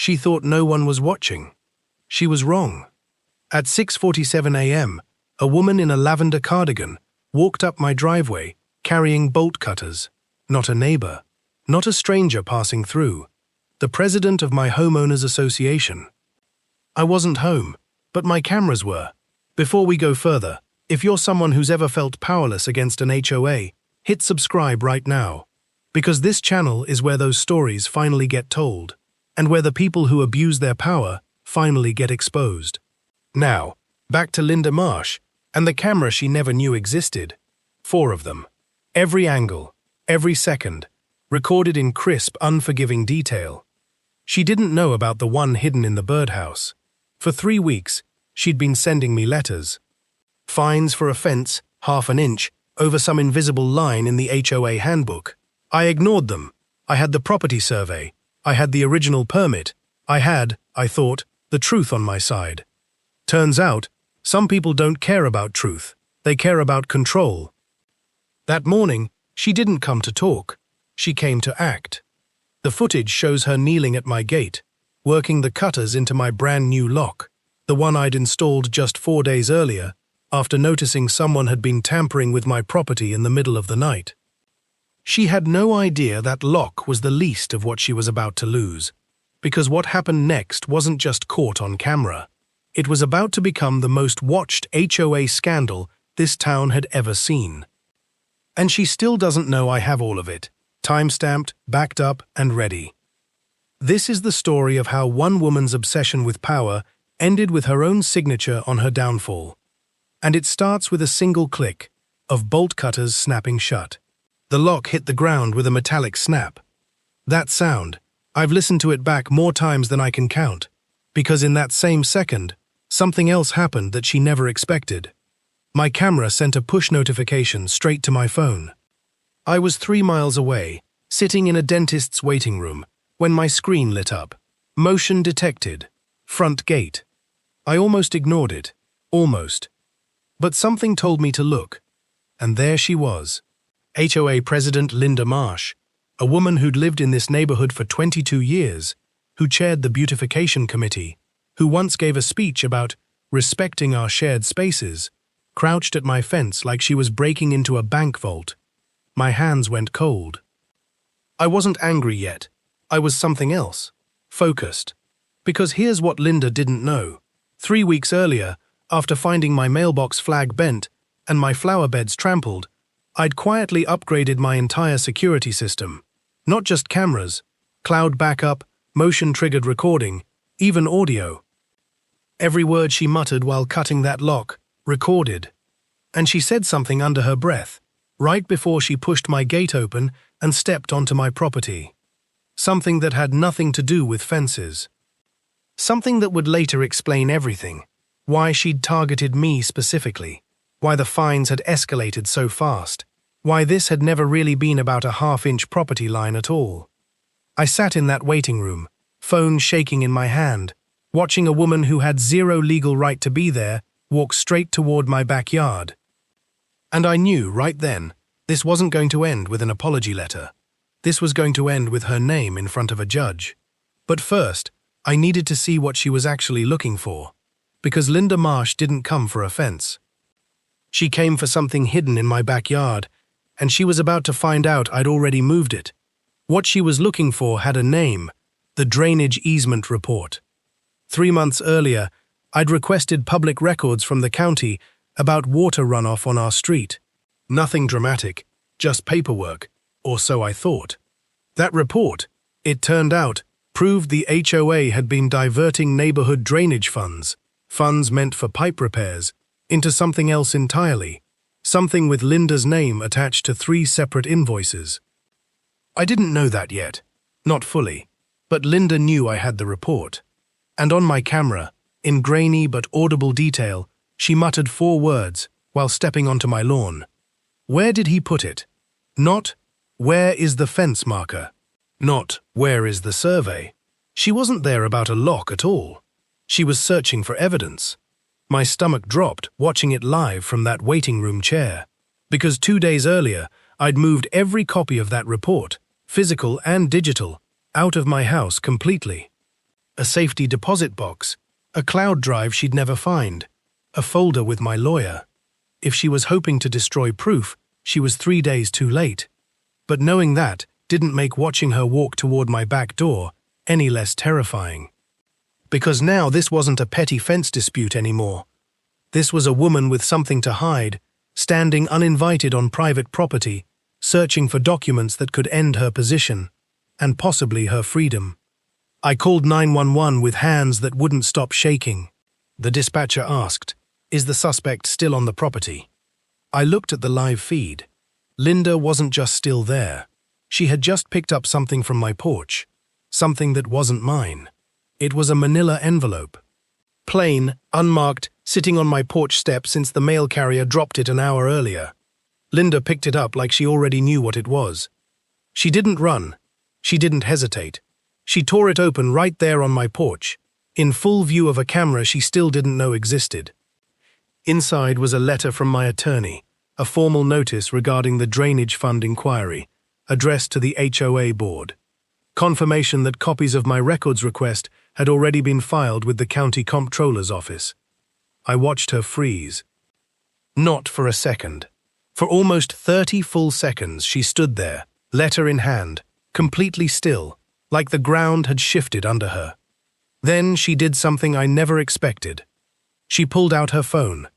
She thought no one was watching. She was wrong. At 6:47 a.m., a woman in a lavender cardigan walked up my driveway carrying bolt cutters. Not a neighbor, not a stranger passing through. The president of my homeowners association. I wasn't home, but my cameras were. Before we go further, if you're someone who's ever felt powerless against an HOA, hit subscribe right now. Because this channel is where those stories finally get told, and where the people who abuse their power finally get exposed. Now, back to Linda Marsh, and the camera she never knew existed. 4 of them. Every angle, every second, recorded in crisp, unforgiving detail. She didn't know about the one hidden in the birdhouse. For 3 weeks, she'd been sending me letters. Fines for offense, ½ an inch, over some invisible line in the HOA handbook. I ignored them. I had the property survey. I had the original permit. I had, I thought, the truth on my side. Turns out, some people don't care about truth. They care about control. That morning, she didn't come to talk. She came to act. The footage shows her kneeling at my gate, working the cutters into my brand new lock, the one I'd installed just 4 days earlier, after noticing someone had been tampering with my property in the middle of the night. She had no idea that lock was the least of what she was about to lose, because what happened next wasn't just caught on camera. It was about to become the most watched HOA scandal this town had ever seen. And she still doesn't know I have all of it, time-stamped, backed up, and ready. This is the story of how one woman's obsession with power ended with her own signature on her downfall. And it starts with a single click of bolt cutters snapping shut. The lock hit the ground with a metallic snap. That sound, I've listened to it back more times than I can count, because in that same second, something else happened that she never expected. My camera sent a push notification straight to my phone. I was 3 miles away, sitting in a dentist's waiting room, when my screen lit up. Motion detected. Front gate. I almost ignored it. Almost. But something told me to look. And there she was. HOA President Linda Marsh, a woman who'd lived in this neighborhood for 22 years, who chaired the beautification committee, who once gave a speech about respecting our shared spaces, crouched at my fence like she was breaking into a bank vault. My hands went cold. I wasn't angry yet. I was something else. Focused. Because here's what Linda didn't know. 3 weeks earlier, after finding my mailbox flag bent and my flower beds trampled, I'd quietly upgraded my entire security system. Not just cameras, cloud backup, motion-triggered recording, even audio. Every word she muttered while cutting that lock, recorded. And she said something under her breath, right before she pushed my gate open and stepped onto my property. Something that had nothing to do with fences. Something that would later explain everything. Why she'd targeted me specifically. Why the fines had escalated so fast. Why this had never really been about a ½ inch property line at all. I sat in that waiting room, phone shaking in my hand, watching a woman who had zero legal right to be there walk straight toward my backyard. And I knew right then, this wasn't going to end with an apology letter. This was going to end with her name in front of a judge. But first, I needed to see what she was actually looking for. Because Linda Marsh didn't come for a fence. She came for something hidden in my backyard, and she was about to find out I'd already moved it. What she was looking for had a name, the Drainage Easement Report. 3 months earlier, I'd requested public records from the county about water runoff on our street. Nothing dramatic, just paperwork, or so I thought. That report, it turned out, proved the HOA had been diverting neighborhood drainage funds meant for pipe repairs, into something else entirely, something with Linda's name attached to 3 separate invoices. I didn't know that yet, not fully, but Linda knew I had the report. And on my camera, in grainy but audible detail, she muttered 4 words while stepping onto my lawn. Where did he put it? Not, where is the fence marker? Not, where is the survey? She wasn't there about a lock at all. She was searching for evidence. My stomach dropped watching it live from that waiting room chair. Because 2 days earlier, I'd moved every copy of that report, physical and digital, out of my house completely. a safety deposit box, a cloud drive she'd never find, a folder with my lawyer. If she was hoping to destroy proof, she was 3 days too late. But knowing that didn't make watching her walk toward my back door any less terrifying. Because now this wasn't a petty fence dispute anymore. This was a woman with something to hide, standing uninvited on private property, searching for documents that could end her position, and possibly her freedom. I called 911 with hands that wouldn't stop shaking. The dispatcher asked, "Is the suspect still on the property?" I looked at the live feed. Linda wasn't just still there. She had just picked up something from my porch, something that wasn't mine. It was a manila envelope. Plain, unmarked, sitting on my porch step since the mail carrier dropped it an hour earlier. Linda picked it up like she already knew what it was. She didn't run. She didn't hesitate. She tore it open right there on my porch, in full view of a camera she still didn't know existed. Inside was a letter from my attorney, a formal notice regarding the drainage fund inquiry, addressed to the HOA board. Confirmation that copies of my records request had already been filed with the county comptroller's office. I watched her freeze. Not for a second. For almost 30 full seconds she stood there, letter in hand, completely still, like the ground had shifted under her. Then she did something I never expected. She pulled out her phone.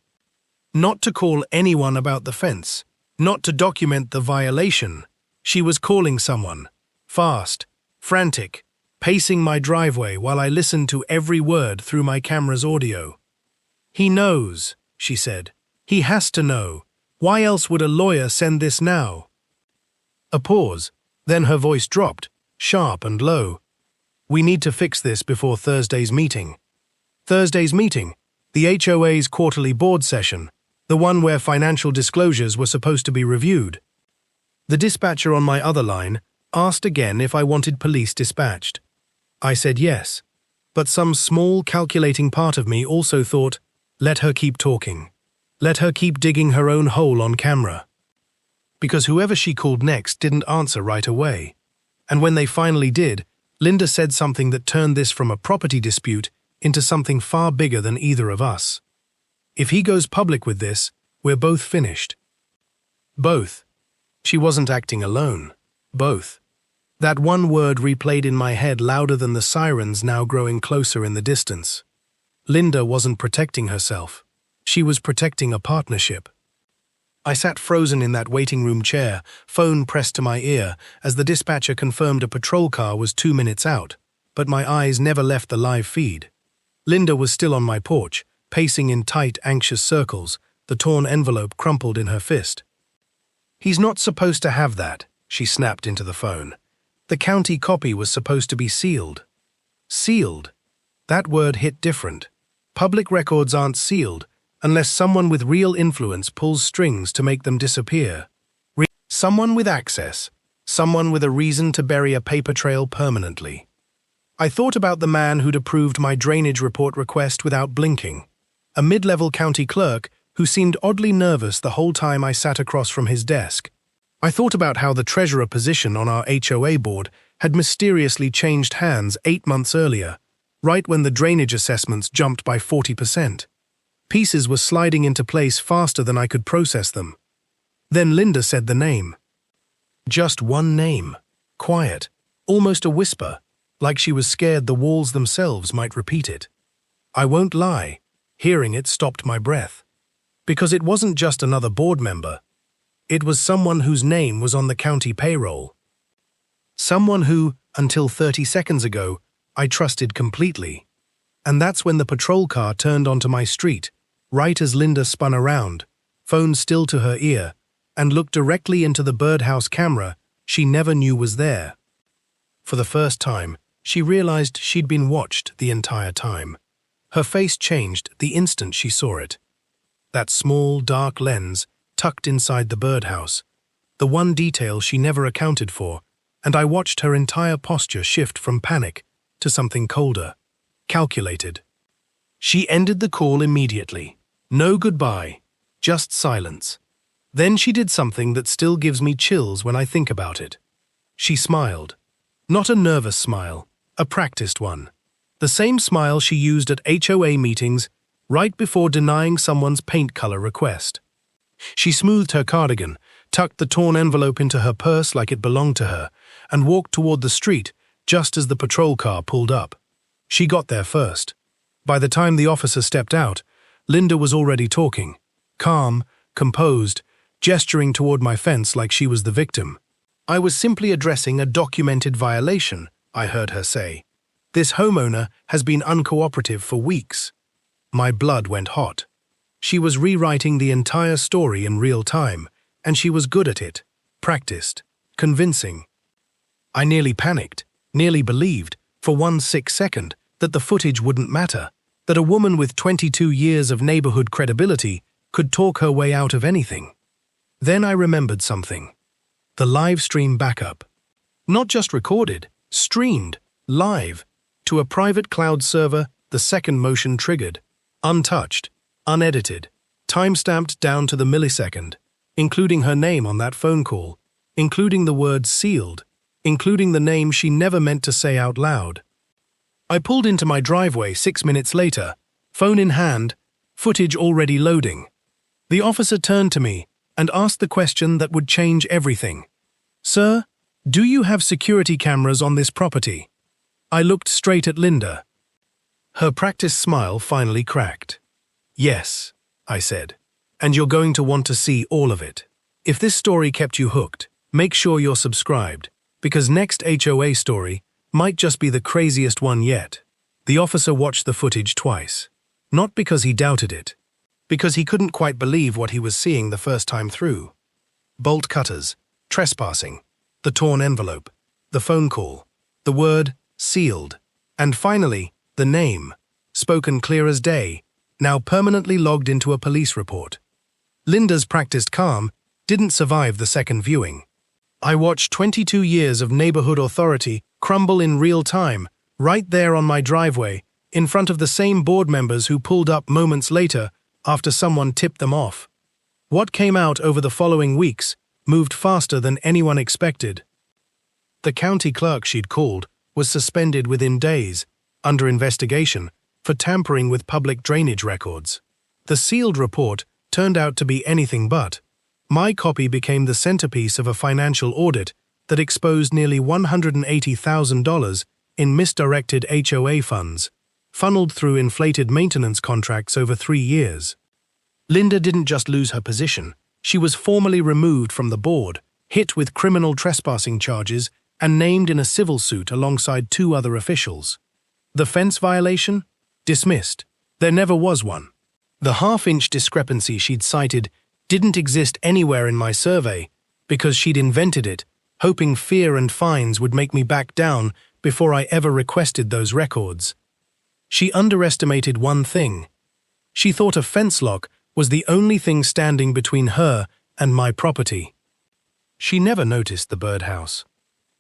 Not to call anyone about the fence, not to document the violation. She was calling someone, fast, frantic, pacing my driveway while I listened to every word through my camera's audio. "He knows," she said. "He has to know. Why else would a lawyer send this now?" A pause, then her voice dropped, sharp and low. "We need to fix this before Thursday's meeting." Thursday's meeting, the HOA's quarterly board session, the one where financial disclosures were supposed to be reviewed. The dispatcher on my other line asked again if I wanted police dispatched. I said yes, but some small calculating part of me also thought, let her keep talking. Let her keep digging her own hole on camera. Because whoever she called next didn't answer right away. And when they finally did, Linda said something that turned this from a property dispute into something far bigger than either of us. If he goes public with this, we're both finished. Both. She wasn't acting alone. Both. That one word replayed in my head louder than the sirens now growing closer in the distance. Linda wasn't protecting herself. She was protecting a partnership. I sat frozen in that waiting room chair, phone pressed to my ear, as the dispatcher confirmed a patrol car was 2 minutes out, but my eyes never left the live feed. Linda was still on my porch, pacing in tight, anxious circles, the torn envelope crumpled in her fist. "He's not supposed to have that," she snapped into the phone. "The county copy was supposed to be sealed." Sealed? That word hit different. Public records aren't sealed unless someone with real influence pulls strings to make them disappear. Someone with access. Someone with a reason to bury a paper trail permanently. I thought about the man who'd approved my drainage report request without blinking. A mid-level county clerk who seemed oddly nervous the whole time I sat across from his desk. I thought about how the treasurer position on our HOA board had mysteriously changed hands 8 months earlier, right when the drainage assessments jumped by 40%. Pieces were sliding into place faster than I could process them. Then Linda said the name. Just one name. Quiet, almost a whisper, like she was scared the walls themselves might repeat it. I won't lie, hearing it stopped my breath. Because it wasn't just another board member. It was someone whose name was on the county payroll. Someone who, until 30 seconds ago, I trusted completely. And that's when the patrol car turned onto my street, right as Linda spun around, phone still to her ear, and looked directly into the birdhouse camera she never knew was there. For the first time, she realized she'd been watched the entire time. Her face changed the instant she saw it. That small, dark lens tucked inside the birdhouse, the one detail she never accounted for, and I watched her entire posture shift from panic to something colder, calculated. She ended the call immediately. No goodbye, just silence. Then she did something that still gives me chills when I think about it. She smiled. Not a nervous smile, a practiced one. The same smile she used at HOA meetings right before denying someone's paint color request. She smoothed her cardigan, tucked the torn envelope into her purse like it belonged to her, and walked toward the street just as the patrol car pulled up. She got there first. By the time the officer stepped out, Linda was already talking, calm, composed, gesturing toward my fence like she was the victim. "I was simply addressing a documented violation," I heard her say. "This homeowner has been uncooperative for weeks." My blood went hot. She was rewriting the entire story in real time, and she was good at it, practiced, convincing. I nearly panicked, nearly believed, for one sick second, that the footage wouldn't matter, that a woman with 22 years of neighborhood credibility could talk her way out of anything. Then I remembered something. The live stream backup. Not just recorded, streamed, live, to a private cloud server, the second motion triggered, untouched, unedited, time-stamped down to the millisecond, including her name on that phone call, including the word sealed, including the name she never meant to say out loud. I pulled into my driveway 6 minutes later, phone in hand, footage already loading. The officer turned to me and asked the question that would change everything. "Sir, do you have security cameras on this property?" I looked straight at Linda. Her practiced smile finally cracked. "Yes," I said, "and you're going to want to see all of it. If this story kept you hooked, make sure you're subscribed, because next HOA story might just be the craziest one yet." The officer watched the footage twice. Not because he doubted it, because he couldn't quite believe what he was seeing the first time through. Bolt cutters, trespassing, the torn envelope, the phone call, the word sealed, and finally, the name, spoken clear as day, now permanently logged into a police report. Linda's practiced calm didn't survive the second viewing. I watched 22 years of neighborhood authority crumble in real time, right there on my driveway, in front of the same board members who pulled up moments later after someone tipped them off. What came out over the following weeks moved faster than anyone expected. The county clerk she'd called was suspended within days, under investigation, for tampering with public drainage records. The sealed report turned out to be anything but. My copy became the centerpiece of a financial audit that exposed nearly $180,000 in misdirected HOA funds, funneled through inflated maintenance contracts over 3 years. Linda didn't just lose her position, she was formally removed from the board, hit with criminal trespassing charges, and named in a civil suit alongside 2 other officials. The fence violation? Dismissed. There never was one. The half-inch discrepancy she'd cited didn't exist anywhere in my survey because she'd invented it, hoping fear and fines would make me back down before I ever requested those records. She underestimated one thing. She thought a fence lock was the only thing standing between her and my property. She never noticed the birdhouse.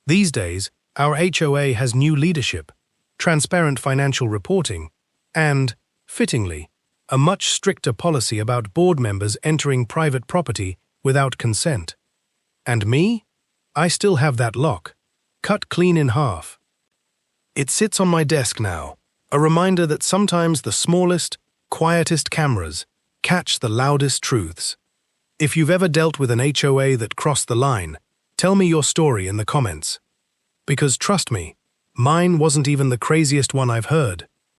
These days, our HOA has new leadership, transparent financial reporting, and, fittingly, a much stricter policy about board members entering private property without consent. And me? I still have that lock, cut clean in half. It sits on my desk now, a reminder that sometimes the smallest, quietest cameras catch the loudest truths. If you've ever dealt with an HOA that crossed the line, tell me your story in the comments. Because trust me, mine wasn't even the craziest one I've heard.